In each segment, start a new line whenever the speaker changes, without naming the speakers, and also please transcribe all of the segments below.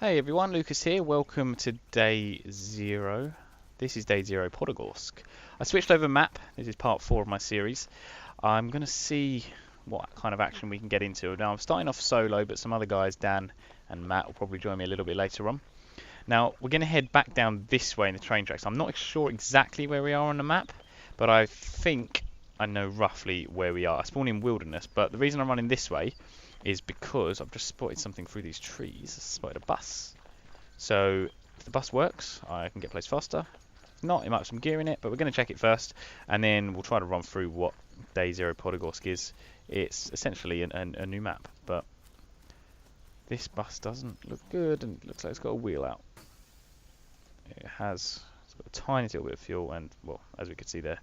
Hey everyone, Lucas here. Welcome to DayZero. This is DayZero Podagorsk. I switched over map. This is part 4 of my series. I'm going to see what kind of action we can get into. Now I'm starting off solo, but some other guys, Dan and Matt, will probably join me a little bit later on. Now we're going to head back down this way in the train tracks. I'm not sure exactly where we are on the map, but I think I know roughly where we are. I spawn in wilderness, but the reason I'm running this way is because I've just spotted something through these trees. I spotted a bus. So if the bus works, I can get places faster. If not, it might have some gear in it, but we're going to check it first, and then we'll try to run through what DayZero Podagorsk is. It's essentially a new map, but this bus doesn't look good, and it looks like it's got a wheel out. It's got a tiny little bit of fuel, and well, as we can see there,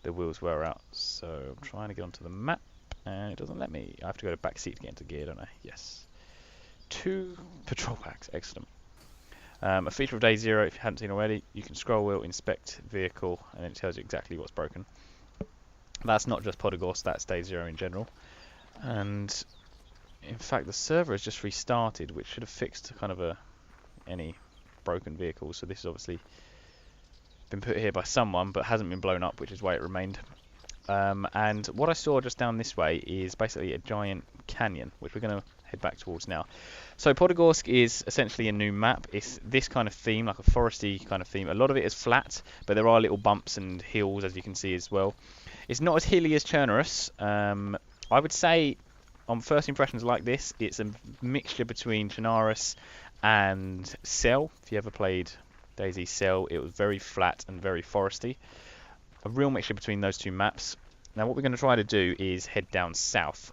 the wheels were out. So I'm trying to get onto the map, and it doesn't let me. I have to go to back seat to get into gear, don't I? Yes. 2 patrol packs, excellent. A feature of DayZero, if you hadn't seen already, you can scroll wheel, inspect vehicle, and it tells you exactly what's broken. That's not just Podagorsk, that's DayZero in general. And in fact, the server has just restarted, which should have fixed kind of any broken vehicles. So this has obviously been put here by someone, but hasn't been blown up, which is why it remained. And what I saw just down this way is basically a giant canyon, which we're going to head back towards now. So Podagorsk is essentially a new map. It's this kind of theme, like a foresty kind of theme. A lot of it is flat, but there are little bumps and hills, as you can see as well. It's not as hilly as Chernobyl. I would say, on first impressions like this, it's a mixture between Chernobyl and Cell. If you ever played DayZ Cell, it was very flat and very foresty. A real mixture between those two maps. Now what we're going to try to do is head down south.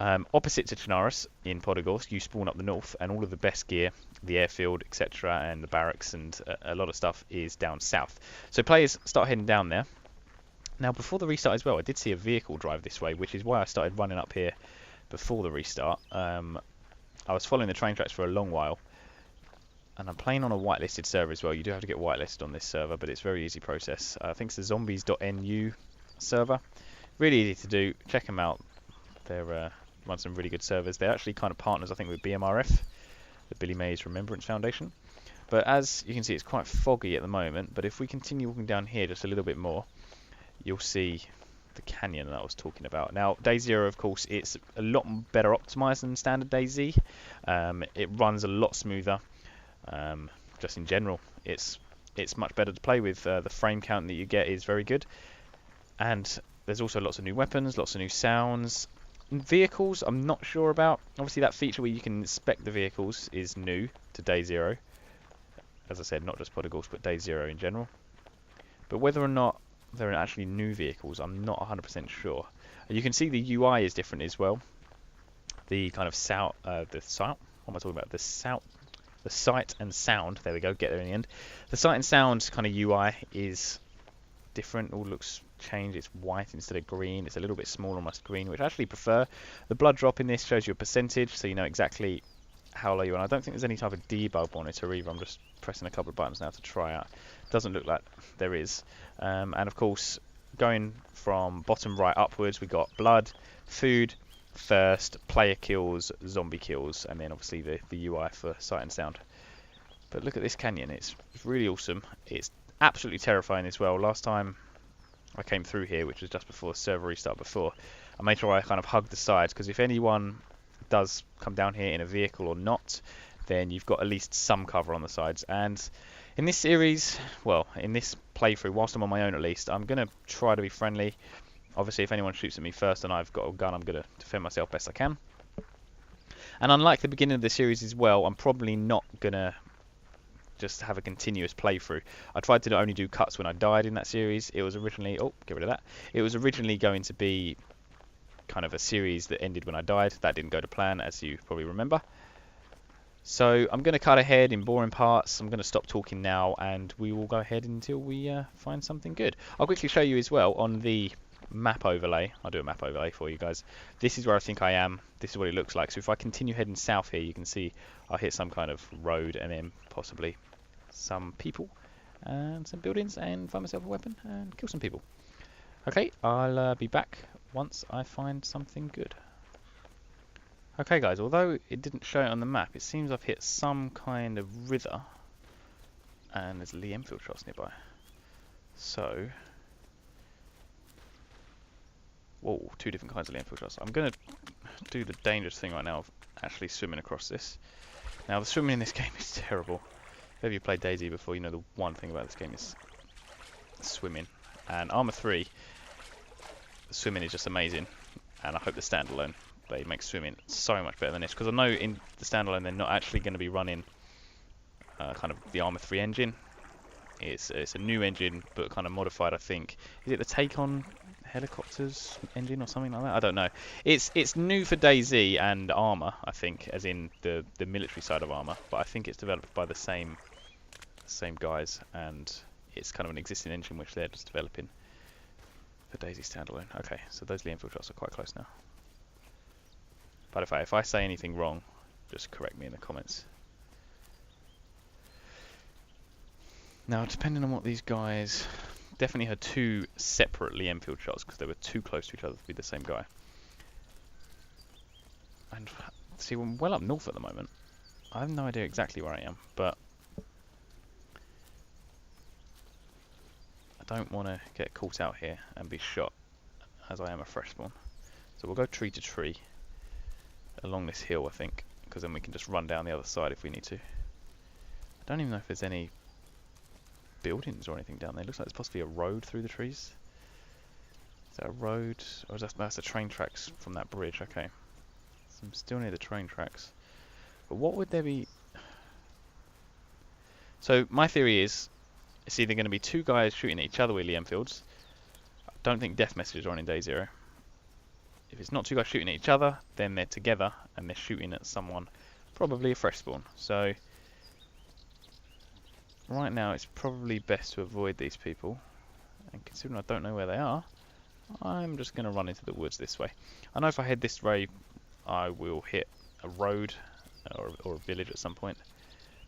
Opposite to Chernobyl in Podagorsk, you spawn up the north, and all of the best gear, the airfield, etc., and the barracks and a lot of stuff is down south. So players start heading down there. Now before the restart as well, I did see a vehicle drive this way, which is why I started running up here before the restart. I was following the train tracks for a long while, and I'm playing on a whitelisted server as well. You do have to get whitelisted on this server, but it's a very easy process. I think it's the zombies.nu server. Really easy to do. Check them out. They're run some really good servers. They're actually kind of partners, I think, with BMRF, the Billy Mays Remembrance Foundation. But as you can see, it's quite foggy at the moment. But if we continue walking down here just a little bit more, you'll see the canyon that I was talking about. Now, DayZero, of course, it's a lot better optimized than standard DayZ. It runs a lot smoother. Just in general, it's much better to play with. The frame count that you get is very good, and there's also lots of new weapons, lots of new sounds. Vehicles, I'm not sure about. Obviously, that feature where you can inspect the vehicles is new to DayZero. As I said, not just Podagorsk, but DayZero in general. But whether or not there are actually new vehicles, I'm not 100% sure. And you can see the UI is different as well. The kind of what am I talking about? The sight and sound. There we go. Get there in the end. The sight and sound kind of UI is different. All looks changed. It's white instead of green. It's a little bit smaller on my screen, which I actually prefer. The blood drop in this shows you a percentage, so you know exactly how low you are. And I don't think there's any type of debug monitor either. I'm just pressing a couple of buttons now to try out. Doesn't look like there is. And of course, going from bottom right upwards, we got blood, food, thirst, player kills, zombie kills, and then obviously the UI for sight and sound. But look at this canyon. It's really awesome. It's absolutely terrifying as well. Last time I came through here, which was just before the server restart before, I made sure I kind of hugged the sides, because if anyone does come down here in a vehicle or not, then you've got at least some cover on the sides. And in this series, well, in this playthrough, whilst I'm on my own at least, I'm going to try to be friendly. Obviously, if anyone shoots at me first and I've got a gun, I'm going to defend myself best I can. And unlike the beginning of the series as well, I'm probably not going to just have a continuous playthrough. I tried to only do cuts when I died in that series. It was originally... Oh, get rid of that. It was originally going to be kind of a series that ended when I died. That didn't go to plan, as you probably remember. So I'm going to cut ahead in boring parts. I'm going to stop talking now, and we will go ahead until we find something good. I'll quickly show you as well on the map overlay. I'll do a map overlay for you guys. This is where I think I am. This is what it looks like. So if I continue heading south here, you can see I'll hit some kind of road and then possibly some people and some buildings and find myself a weapon and kill some people. Okay, I'll be back once I find something good. Okay guys, although it didn't show it on the map, it seems I've hit some kind of river and there's Lee Enfield shots nearby. So, whoa, two different kinds of Lee Enfield shots. I'm going to do the dangerous thing right now of actually swimming across this. Now the swimming in this game is terrible. If ever you played DayZ before, you know the one thing about this game is swimming. And Arma 3, the swimming is just amazing, and I hope the standalone they make swimming so much better than this, because I know in the standalone they're not actually going to be running kind of the Arma 3 engine. It's a new engine, but kind of modified, I think. Is it the Take On Helicopters engine or something like that? I don't know. It's new for DayZ and Arma, I think, as in the military side of Arma, but I think it's developed by the same guys, and it's kind of an existing engine which they're just developing for DayZ standalone. Okay, so those Lee Enfield shots are quite close now. But if I say anything wrong, just correct me in the comments. Now, depending on what these guys... Definitely had two separate Lee Enfield shots because they were too close to each other to be the same guy. And see, we're well up north at the moment. I have no idea exactly where I am, but I don't want to get caught out here and be shot, as I am a fresh spawn. So we'll go tree to tree along this hill, I think, because then we can just run down the other side if we need to. I don't even know if there's any buildings or anything down there. It looks like there's possibly a road through the trees. Is that a road? Or is that's the train tracks from that bridge? Okay. So I'm still near the train tracks. But what would there be? So my theory is it's either going to be two guys shooting at each other with Lee Enfields. I don't think death messages are on in DayZero. If it's not two guys shooting at each other, then they're together and they're shooting at someone, probably a fresh spawn. So right now it's probably best to avoid these people, and considering I don't know where they are, I'm just going to run into the woods this way. I know if I head this way I will hit a road or a village at some point,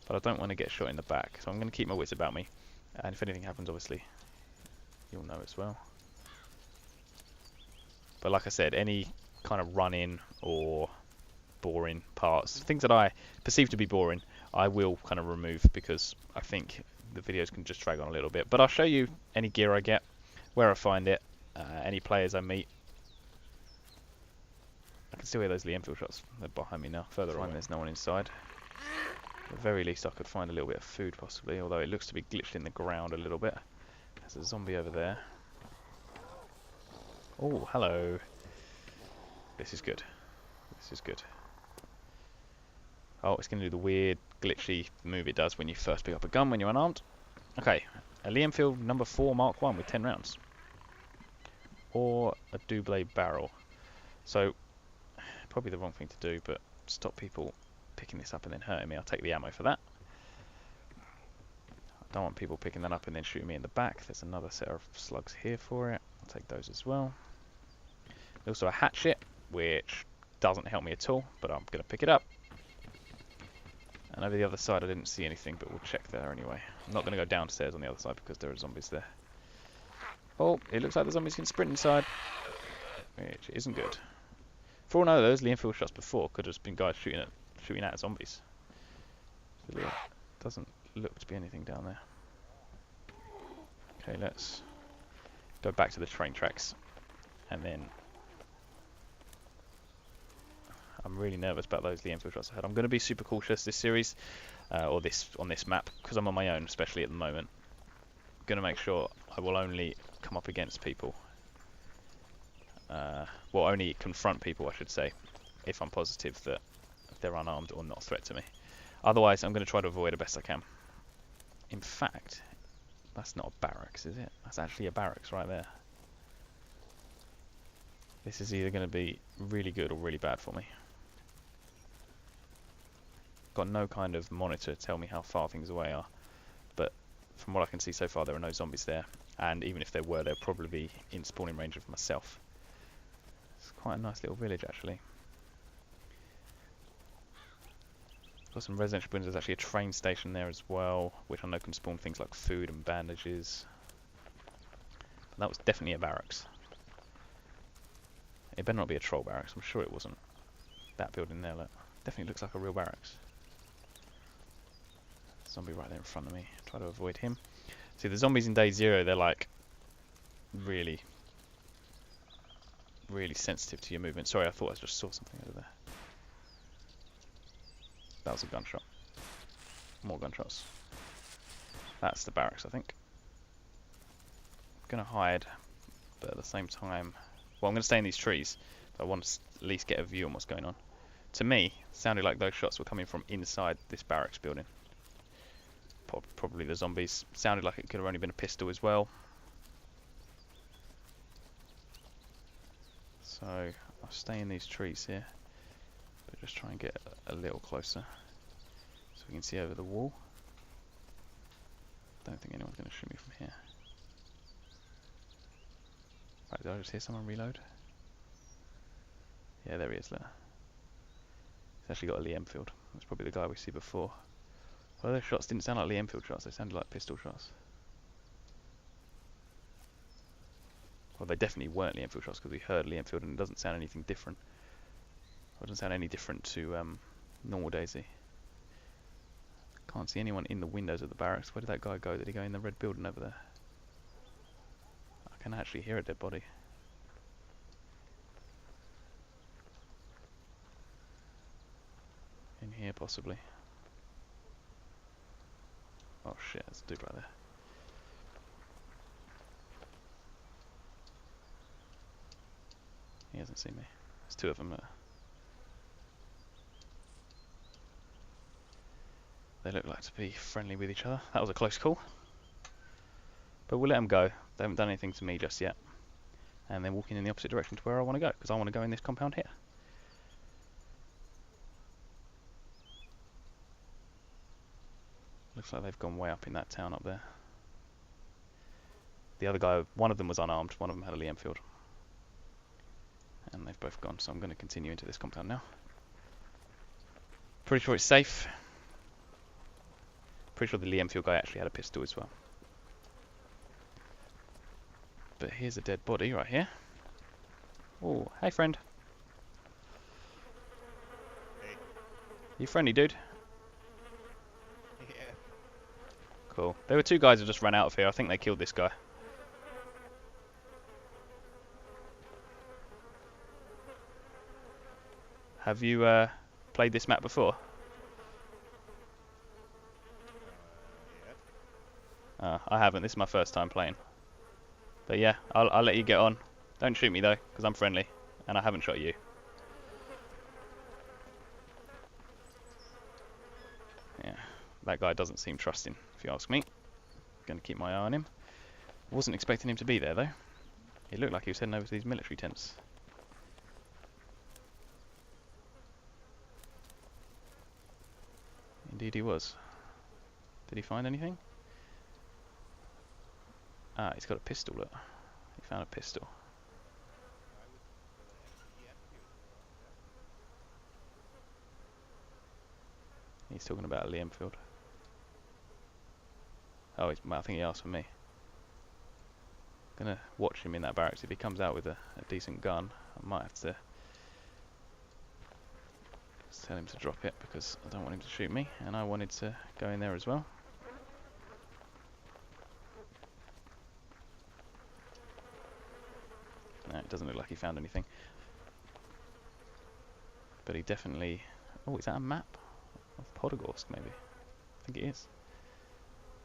but I don't want to get shot in the back, so I'm going to keep my wits about me, and if anything happens obviously you'll know as well. But like I said, any kind of run-in or boring parts, things that I perceive to be boring, I will kind of remove, because I think the videos can just drag on a little bit. But I'll show you any gear I get, where I find it, any players I meet. I can still hear those Lee Enfield shots. They're behind me now. Further on, there's no one inside. At the very least, I could find a little bit of food possibly, although it looks to be glitched in the ground a little bit. There's a zombie over there. Oh, hello. This is good. This is good. Oh, it's going to do the weird, glitchy move it does when you first pick up a gun when you're unarmed. Okay, a Lee Enfield number 4 Mark 1 with 10 rounds. Or a double barrel. So, probably the wrong thing to do, but stop people picking this up and then hurting me. I'll take the ammo for that. I don't want people picking that up and then shooting me in the back. There's another set of slugs here for it. I'll take those as well. There's also a hatchet, which doesn't help me at all, but I'm going to pick it up. And over the other side I didn't see anything, but we'll check there anyway. I'm not going to go downstairs on the other side because there are zombies there. Oh, it looks like the zombies can sprint inside, which isn't good. For all I know, those Lee Enfield shots before could have been guys shooting at zombies. So it doesn't look to be anything down there. Okay, let's go back to the train tracks, and then I'm really nervous about those Lee Enfield shots ahead. I'm going to be super cautious this series, or on this map, because I'm on my own, especially at the moment. I'm going to make sure I will only come up against people. Well, only confront people, I should say, if I'm positive that they're unarmed or not a threat to me. Otherwise, I'm going to try to avoid the best I can. In fact, that's not a barracks, is it? That's actually a barracks right there. This is either going to be really good or really bad for me. Got no kind of monitor to tell me how far things away are, but from what I can see so far there are no zombies there, and even if there were, they'll probably be in spawning range of myself. It's quite a nice little village actually. Got some residential buildings. There's actually a train station there as well, which I know can spawn things like food and bandages. But that was definitely a barracks. It better not be a troll barracks, I'm sure it wasn't. That building there, look. Definitely looks like a real barracks. Zombie right there in front of me. Try to avoid him. See, the zombies in DayZero, they're like really, really sensitive to your movement. Sorry, I thought I just saw something over there. That was a gunshot. More gunshots. That's the barracks, I think. I'm gonna hide, but at the same time, well, I'm gonna stay in these trees. But I want to at least get a view on what's going on. To me, it sounded like those shots were coming from inside this barracks building. Probably the zombies. Sounded like it could have only been a pistol as well. So I'll stay in these trees here, but just try and get a little closer so we can see over the wall. Don't think anyone's going to shoot me from here. Right, did I just hear someone reload? Yeah, there he is, there. He's actually got a Lee Enfield. That's probably the guy we see before. Well, those shots didn't sound like Lee Enfield shots, they sounded like pistol shots. Well, they definitely weren't Lee Enfield shots because we heard Lee Enfield and it doesn't sound anything different. It doesn't sound any different to normal DayZ. Can't see anyone in the windows of the barracks. Where did that guy go? Did he go in the red building over there? I can actually hear a dead body. In here, possibly. Oh shit, there's a dude right there. He hasn't seen me. There's two of them there. They look like to be friendly with each other. That was a close call. But we'll let them go. They haven't done anything to me just yet. And they're walking in the opposite direction to where I want to go, because I want to go in this compound here. Looks like they've gone way up in that town up there. The other guy, one of them was unarmed, one of them had a Lee Enfield. And they've both gone, so I'm going to continue into this compound now. Pretty sure it's safe. Pretty sure the Lee Enfield guy actually had a pistol as well. But here's a dead body right here. Oh, hey friend.
Hey.
You friendly, dude?
Yeah.
Cool. There were two guys who just ran out of here. I think they killed this guy. Have you played this map before?
Yeah.
I haven't. This is my first time playing. But yeah, I'll let you get on. Don't shoot me though, because I'm friendly, and I haven't shot you. Yeah, that guy doesn't seem trusting, if you ask me. Gonna keep my eye on him. Wasn't expecting him to be there though. He looked like he was heading over to these military tents. Indeed he was. Did he find anything? Ah, he's got a pistol, look. He found a pistol. He's talking about a Lee Enfield. Oh, I think he asked for me. Gonna watch him in that barracks. If he comes out with a decent gun, I might have to tell him to drop it because I don't want him to shoot me, and I wanted to go in there as well. No, it doesn't look like he found anything. But he definitely... Oh, is that a map of Podagorsk, maybe? I think it is.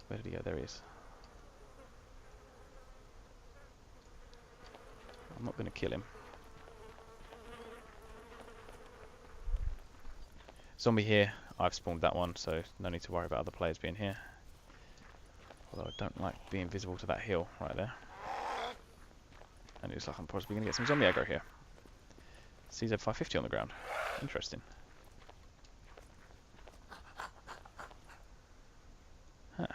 Where did he go? There he is. I'm not going to kill him. Zombie here. I've spawned that one, so no need to worry about other players being here. Although I don't like being visible to that hill right there. And it looks like I'm possibly going to get some zombie aggro here. CZ550 on the ground. Interesting. Huh.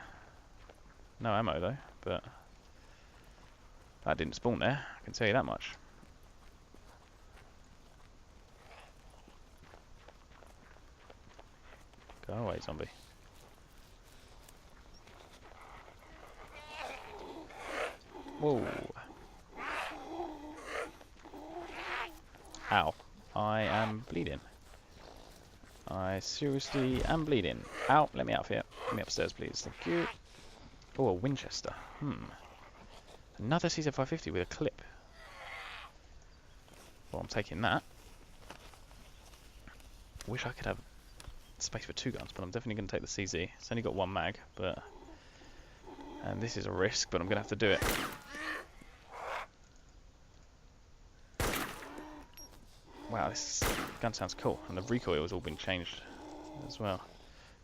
No ammo though, but that didn't spawn there, I can tell you that much. Go away, zombie. Whoa. Ow. I am bleeding. I seriously am bleeding. Ow, let me out of here. Let me upstairs, please. Thank you. Oh, a Winchester. Another CZ550 with a clip. Well, I'm taking that. Wish I could have space for 2 guns, but I'm definitely going to take the CZ. It's only got 1 mag, but... And this is a risk, but I'm going to have to do it. Wow, this gun sounds cool. And the recoil has all been changed as well.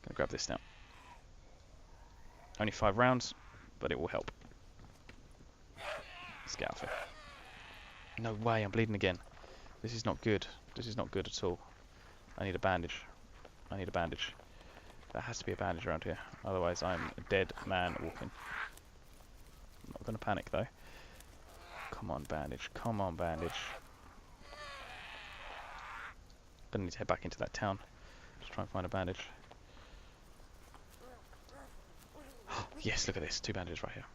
Gonna grab this now. Only 5 rounds, but it will help. Let's get out of here. No way, I'm bleeding again. This is not good. This is not good at all. I need a bandage. I need a bandage. There has to be a bandage around here. Otherwise, I'm a dead man walking. I'm not gonna panic though. Come on, bandage. Come on, bandage. Gonna need to head back into that town. Just try and find a bandage. Yes, look at this. 2 bandages right here.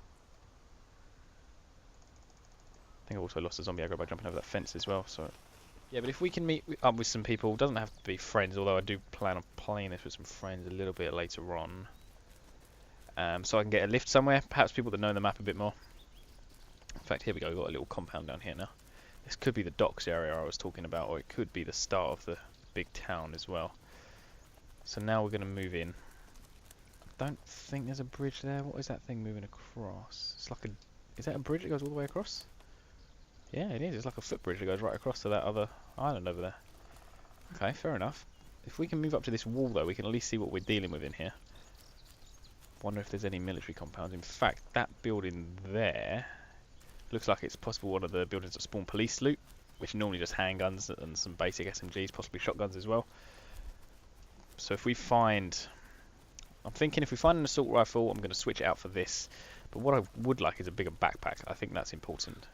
I think I also lost a zombie aggro by jumping over that fence as well, so... Yeah, but if we can meet up with some people, doesn't have to be friends, although I do plan on playing this with some friends a little bit later on. So I can get a lift somewhere, perhaps people that know the map a bit more. In fact, here we go, we've got a little compound down here now. This could be the docks area I was talking about, or it could be the start of the big town as well. So now we're going to move in. I don't think there's a bridge there. What is that thing moving across? It's like a... Is that a bridge that goes all the way across? Yeah, it is. It's like a footbridge that goes right across to that other island over there. Okay, fair enough. If we can move up to this wall, though, we can at least see what we're dealing with in here. Wonder if there's any military compounds. In fact, that building there looks like it's possible one of the buildings that spawn police loot, which normally just handguns and some basic SMGs, possibly shotguns as well. So if we find... I'm thinking if we find an assault rifle, I'm going to switch it out for this. But what I would like is a bigger backpack. I think that's important.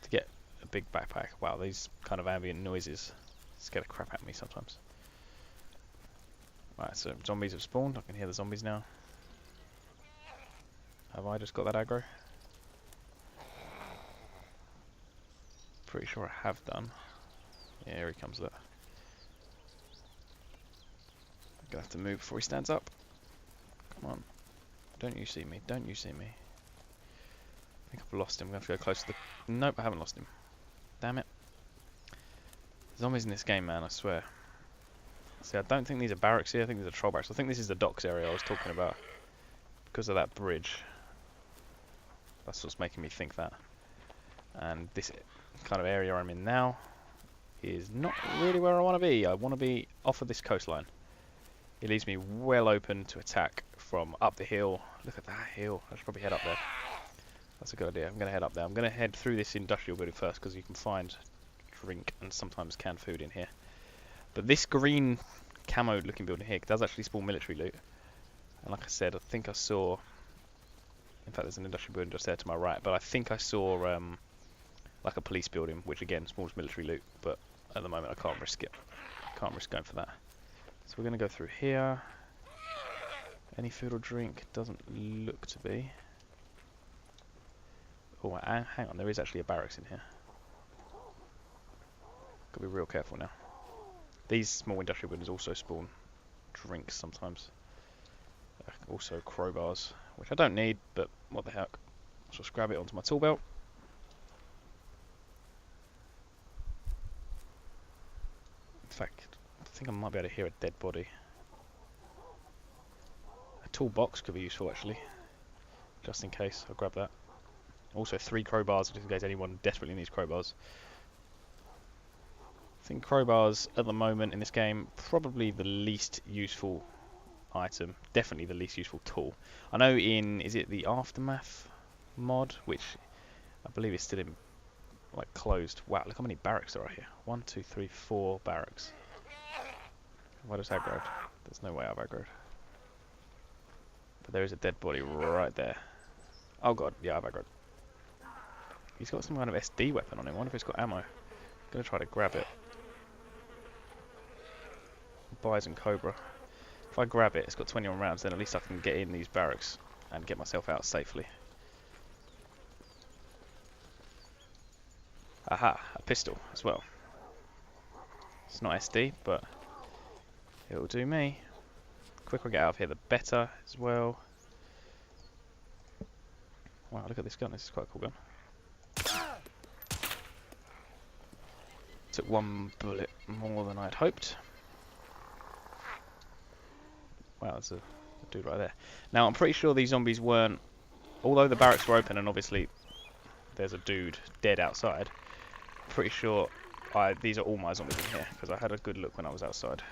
To get a big backpack. Wow, these kind of ambient noises scare the crap out of me sometimes. Right, so zombies have spawned. I can hear the zombies now. Have I just got that aggro? Pretty sure I have done. Yeah, here he comes, look. I'm going to have to move before he stands up. Come on. Don't you see me? Don't you see me? I think I've lost him. I'm going to have to go close to the... Nope, I haven't lost him. Damn it. Zombies in this game, man, I swear. See, I don't think these are barracks here. I think these are troll barracks. I think this is the docks area I was talking about. Because of that bridge. That's what's making me think that. And this kind of area I'm in now is not really where I want to be. I want to be off of this coastline. It leaves me well open to attack from up the hill. Look at that hill. I should probably head up there. That's a good idea. I'm going to head up there. I'm going to head through this industrial building first because you can find drink and sometimes canned food in here. But this green camoed looking building here does actually spawn military loot. And like I said, I think I saw... In fact, there's an industrial building just there to my right. But I think I saw like a police building, which again spawns military loot. But at the moment I can't risk it. Can't risk going for that. So we're going to go through here. Any food or drink? Doesn't look to be. Oh, hang on. There is actually a barracks in here. Got to be real careful now. These small industrial buildings also spawn drinks sometimes. Also crowbars, which I don't need, but what the heck. So just grab it onto my tool belt. In fact, I think I might be able to hear a dead body. A toolbox could be useful actually, just in case. I'll grab that. Also 3 crowbars, just in case anyone desperately needs crowbars. I think crowbars at the moment in this game probably the least useful item, definitely the least useful tool. I know in, is it the Aftermath mod, which I believe is still in like closed. Wow, look how many barracks there are here. 1, 2, 3, 4 barracks. Why does that aggroed? There's no way I've aggroed. But there is a dead body right there. Oh god, yeah, I've aggroed. He's got some kind of SD weapon on him. I wonder if it's got ammo. I'm gonna try to grab it. Bison Cobra. If I grab it, it's got 21 rounds, then at least I can get in these barracks and get myself out safely. Aha, a pistol as well. It's not SD, but It'll do me. The quicker I get out of here, the better as well. Wow, look at this gun. This is quite a cool gun. Took one bullet more than I'd hoped. Wow, there's a dude right there. Now, I'm pretty sure these zombies weren't... Although the barracks were open and obviously there's a dude dead outside, pretty sure these are all my zombies in here, because I had a good look when I was outside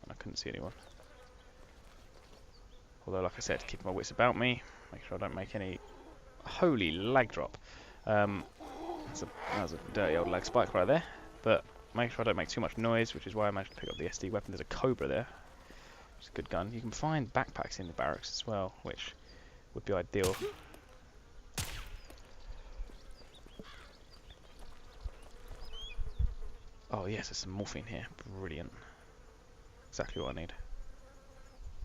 and I couldn't see anyone. Although, like I said, keep my wits about me, make sure I don't make any... Holy lag drop. That was a dirty old lag spike right there, but make sure I don't make too much noise, which is why I managed to pick up the SD weapon. There's a Cobra there. It's a good gun. You can find backpacks in the barracks as well, which would be ideal. Oh yes, there's some morphine here. Brilliant. Exactly what I need.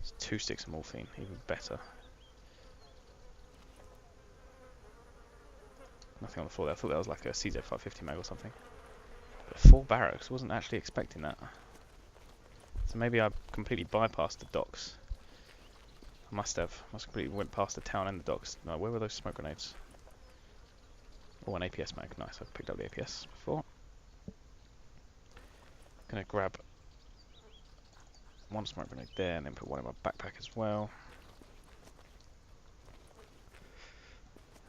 It's 2 sticks of morphine, even better. Nothing on the floor there. I thought that was like a CZ550 mag or something. But 4 barracks, wasn't actually expecting that. So maybe I completely bypassed the docks. I must have. Must completely went past the town and the docks. No, where were those smoke grenades? Oh, an APS mag. Nice, I picked up the APS before. Gonna grab 1 smoke grenade there and then put 1 in my backpack as well.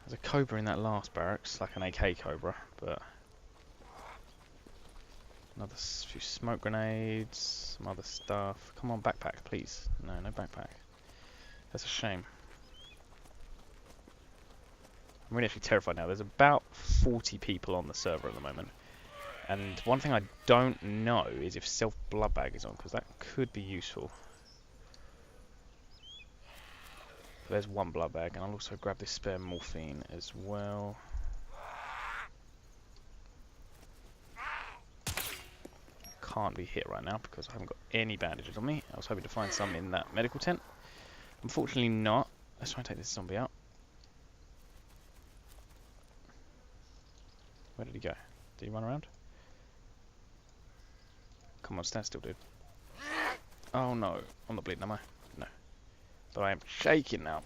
There's a Cobra in that last barracks, like an AK Cobra, but another few smoke grenades, some other stuff. Come on, backpack, please. No, no backpack. That's a shame. I'm really actually terrified now. There's about 40 people on the server at the moment. And one thing I don't know is if self blood bag is on, because that could be useful. There's 1 blood bag, and I'll also grab this spare morphine as well. Can't be hit right now because I haven't got any bandages on me. I was hoping to find some in that medical tent. Unfortunately not. Let's try and take this zombie out. Where did he go? Did he run around? Come on, stand still, dude. Oh no, I'm not bleeding, am I? No. But I am shaking now.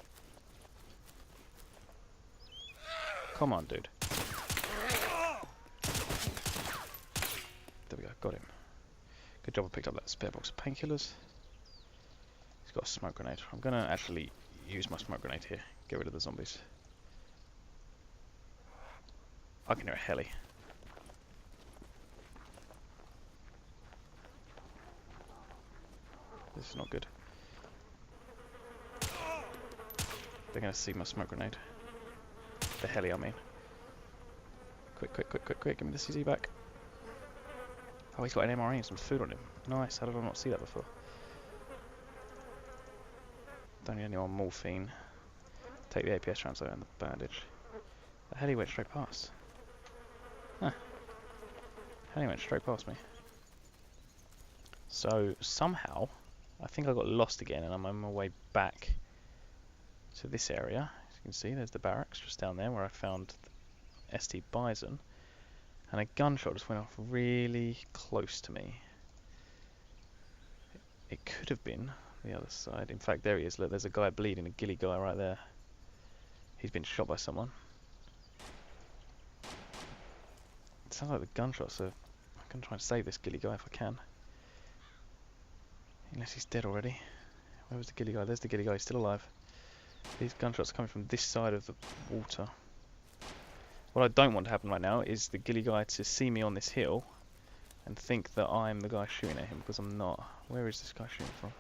Come on, dude. There we go, got him. Good job I picked up that spare box of painkillers. He's got a smoke grenade. I'm gonna actually use my smoke grenade here. Get rid of the zombies. I can hear a heli. This is not good. They're gonna see my smoke grenade. The heli, I mean. Quick, quick, quick, quick, quick. Give me the CZ back. Oh, he's got an MRE and some food on him. Nice. How did I not see that before? Don't need any more morphine. Take the APS translator and the bandage. The heli went straight past. Huh. Heli went straight past me. So, somehow, I think I got lost again and I'm on my way back to this area. As you can see, there's the barracks just down there where I found the ST Bison. And a gunshot just went off really close to me. It could have been the other side. In fact, there he is. Look, there's a guy bleeding, a ghillie guy right there. He's been shot by someone. It sounds like the gunshots are... I'm going to try and save this ghillie guy if I can. Unless he's dead already. Where was the ghillie guy? There's the ghillie guy. He's still alive. These gunshots are coming from this side of the water. What I don't want to happen right now is the ghillie guy to see me on this hill and think that I'm the guy shooting at him, because I'm not. Where is this guy shooting from?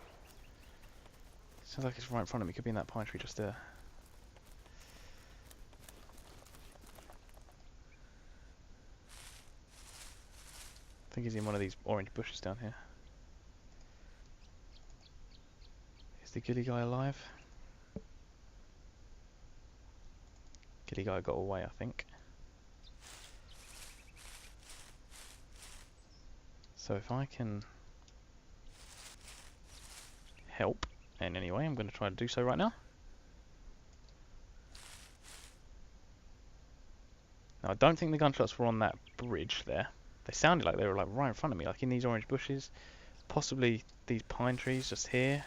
Sounds like it's right in front of me. Could be in that pine tree just there. I think he's in one of these orange bushes down here. Is the ghillie guy alive? Ghillie guy got away, I think. So if I can help in any way, I'm going to try to do so right now. Now I don't think the gunshots were on that bridge there. They sounded like they were like right in front of me, like in these orange bushes. Possibly these pine trees just here.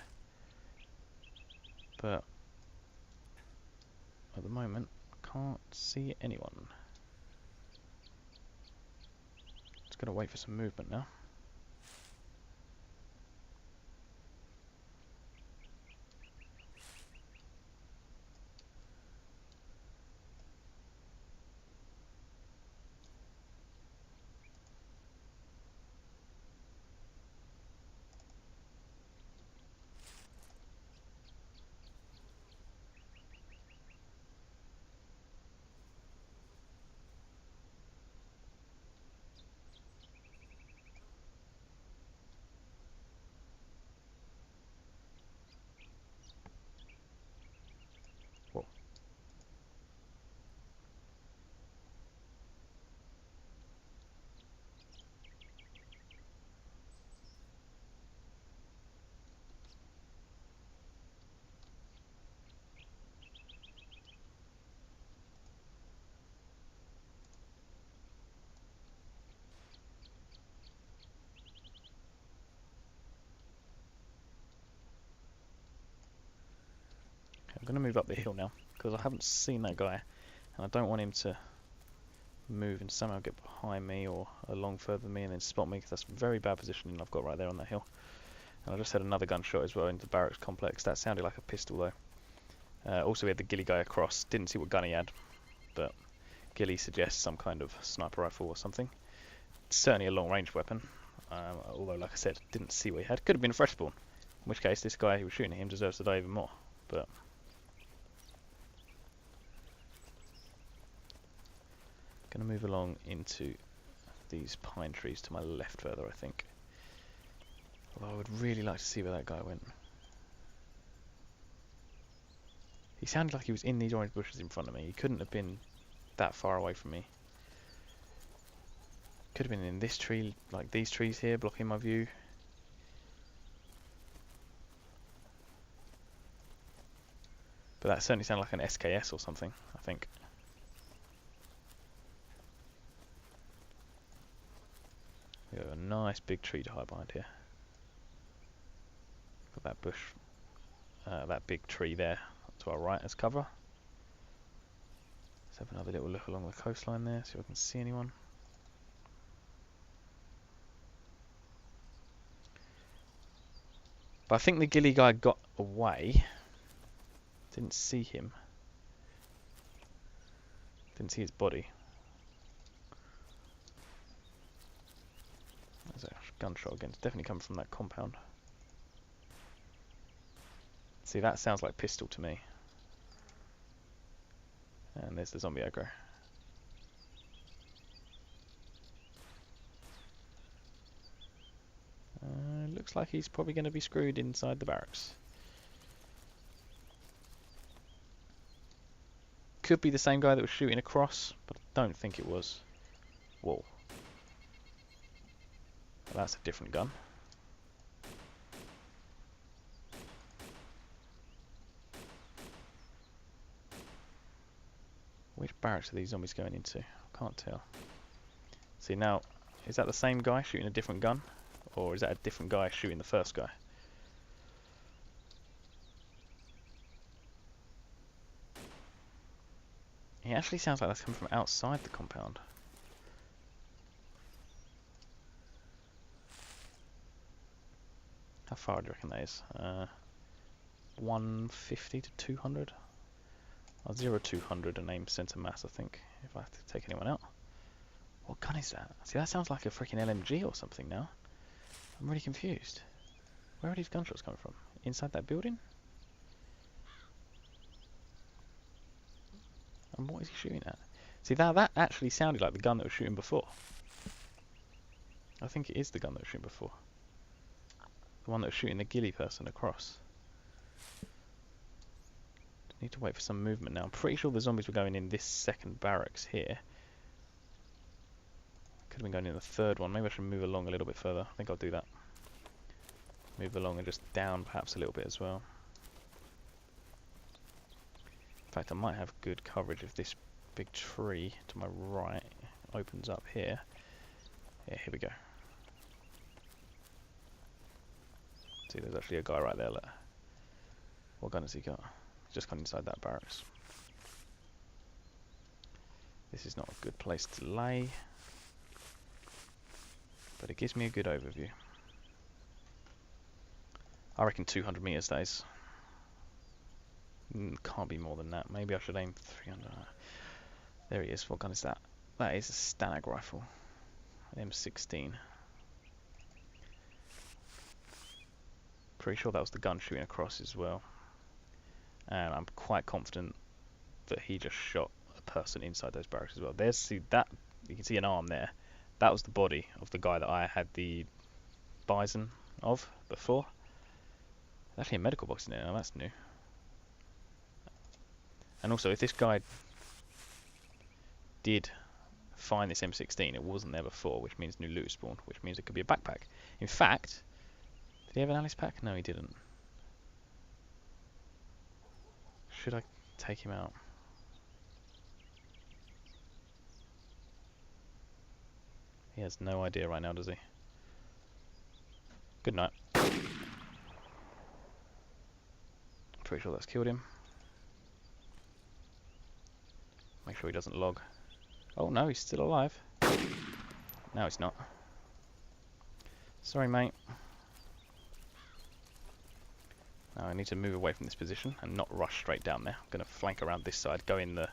But at the moment, I can't see anyone. Just gotta wait for some movement now. Whoa. I'm gonna move up the hill now because I haven't seen that guy, and I don't want him to move and somehow get behind me or along further than me and then spot me, because that's very bad positioning I've got right there on that hill. And I just had another gunshot as well into the barracks complex. That sounded like a pistol though. Also we had the ghillie guy across. Didn't see what gun he had, but ghillie suggests some kind of sniper rifle or something. It's certainly a long range weapon, although like I said, didn't see what he had. Could have been a fresh spawn, in which case this guy who was shooting at him deserves to die even more. But gonna move along into these pine trees to my left further, I think. Although I would really like to see where that guy went. He sounded like he was in these orange bushes in front of me. He couldn't have been that far away from me. Could have been in this tree, like these trees here, blocking my view. But that certainly sounded like an SKS or something, I think. We have a nice big tree to hide behind here. Got that bush, that big tree there to our right as cover. Let's have another little look along the coastline there, see if I can see anyone. But I think the ghillie guy got away. Didn't see him. Didn't see his body. There's a gunshot again. It's definitely coming from that compound. See, that sounds like pistol to me. And there's the zombie aggro. Looks like he's probably going to be screwed inside the barracks. Could be the same guy that was shooting across, but I don't think it was. Whoa. Well, that's a different gun. Which barracks are these zombies going into? I can't tell. See now, is that the same guy shooting a different gun? Or is that a different guy shooting the first guy? It actually sounds like that's coming from outside the compound. How far do you reckon that is? 150 to 200? I'll 0-200 and aim center mass, I think, if I have to take anyone out. What gun is that? See, that sounds like a freaking LMG or something now. I'm really confused. Where are these gunshots coming from? Inside that building? And what is he shooting at? See, that actually sounded like the gun that was shooting before. I think it is the gun that was shooting before. The one that was shooting the ghillie person across. Need to wait for some movement now. I'm pretty sure the zombies were going in this second barracks here. Could have been going in the third one. Maybe I should move along a little bit further. I think I'll do that. Move along and just down perhaps a little bit as well. In fact, I might have good coverage if this big tree to my right opens up here. Yeah, here we go. See, there's actually a guy right there. Look. What gun has he got? He's just gone inside that barracks. This is not a good place to lay, but it gives me a good overview. I reckon 200 meters, that is. Can't be more than that. Maybe I should aim 300. There he is. What gun is that? That is a Stanag rifle. An M16. Pretty sure that was the gun shooting across as well. And I'm quite confident that he just shot a person inside those barracks as well. There's, see that, you can see an arm there. That was the body of the guy that I had the bison of before. There's actually a medical box in there. Now that's new. And also, if this guy did find this M16, it wasn't there before, which means new loot spawned, which means it could be a backpack. In fact, did he have an Alice pack? No, he didn't. Should I take him out? He has no idea right now, does he? Good night. Pretty sure that's killed him. Make sure he doesn't log. Oh no, he's still alive. No, he's not. Sorry, mate. Now I need to move away from this position and not rush straight down there. I'm going to flank around this side, go in the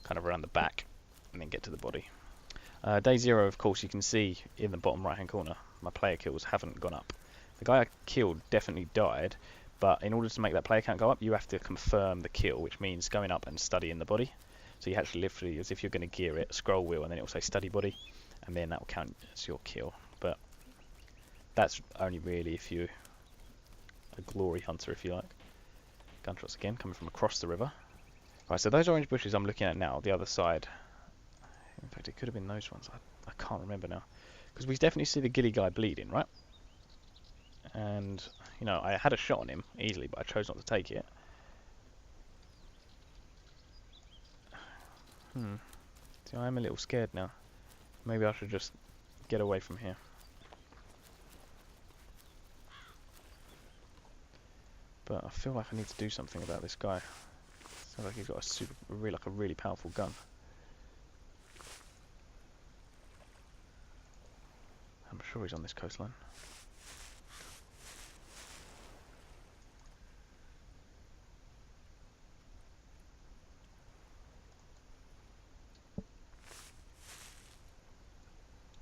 kind of around the back, and then get to the body. DayZero, of course, you can see in the bottom right hand corner, my player kills haven't gone up. The guy I killed definitely died, but in order to make that player count go up, you have to confirm the kill, which means going up and studying the body. So you actually literally, as if you're going to gear it, scroll wheel, and then it will say study body, and then that will count as your kill. But that's only really if you're a glory hunter, if you like. Gunshots again, coming from across the river. Right, so those orange bushes I'm looking at now, the other side. In fact, it could have been those ones. I can't remember now. Because we definitely see the ghillie guy bleeding, right? And, you know, I had a shot on him easily, but I chose not to take it. See, I'm a little scared now. Maybe I should just get away from here. But I feel like I need to do something about this guy. Sounds like he's got a really powerful gun. I'm sure he's on this coastline.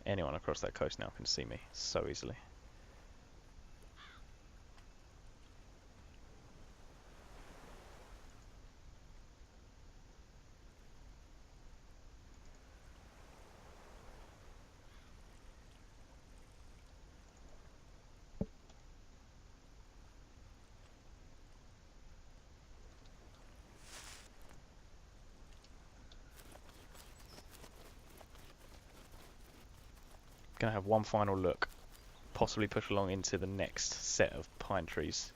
Anyone across that coast now can see me so easily. Gonna have one final look, possibly push along into the next set of pine trees,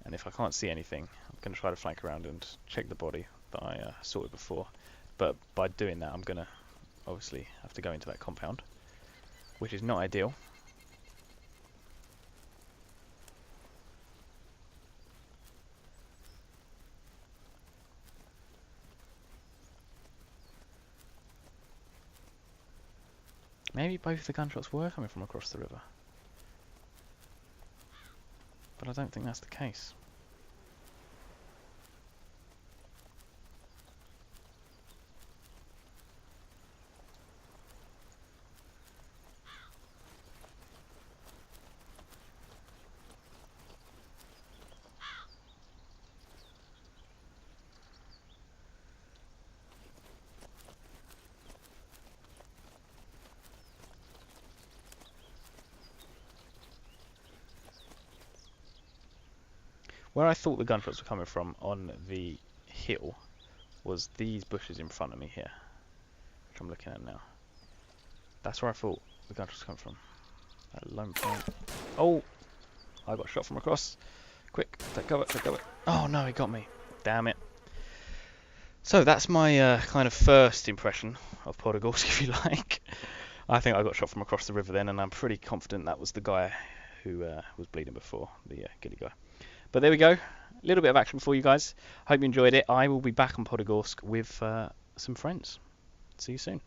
and if I can't see anything, I'm gonna try to flank around and check the body that I sorted before. But by doing that, I'm gonna obviously have to go into that compound, which is not ideal. Maybe both the gunshots were coming from across the river. But I don't think that's the case. Where I thought the gunshots were coming from on the hill was these bushes in front of me here, which I'm looking at now. That's where I thought the gunshots come from. That lone point. Oh! I got shot from across. Quick, take cover, take cover. Oh no, he got me. Damn it. So that's my kind of first impression of Podagorsk, if you like. I think I got shot from across the river then, and I'm pretty confident that was the guy who was bleeding before, the gilly guy. But there we go. A little bit of action for you guys. Hope you enjoyed it. I will be back on Podagorsk with some friends. See you soon.